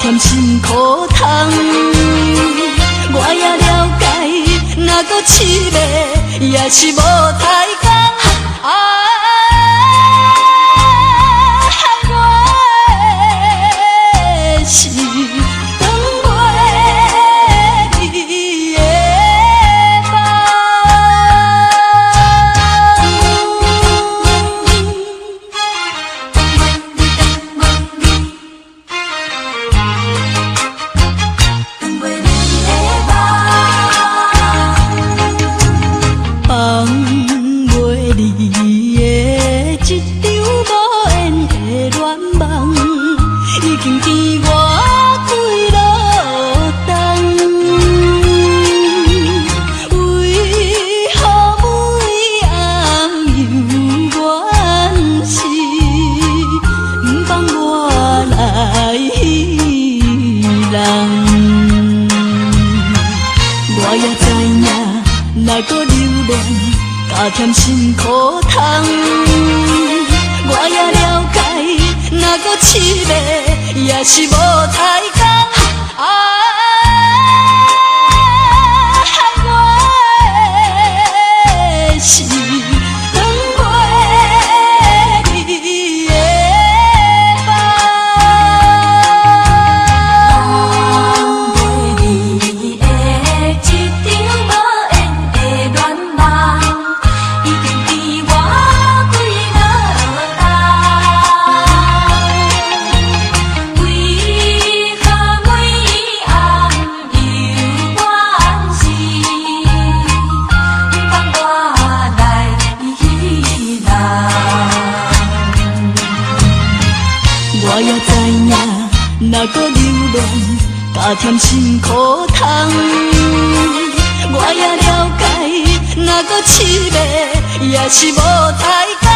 甜心苦痛。我也了解，若搁试袂，也是无太工。我的心等袂你的梦。放袂离的一场无缘的恋梦，已经甜我几落冬。为何每暗有怨是，不放我来戏人？我也知影，若搁留恋，加添心苦痛。我也了解，若搁试袂，也是无太工。我的心等袂你的梦。放袂离的一场无缘的恋梦，已经甜我几落冬。为何每暗有怨是，不放我来戏人？我也知影，若搁留恋，加添心苦痛。我也了解，若搁试袂，也是无太工。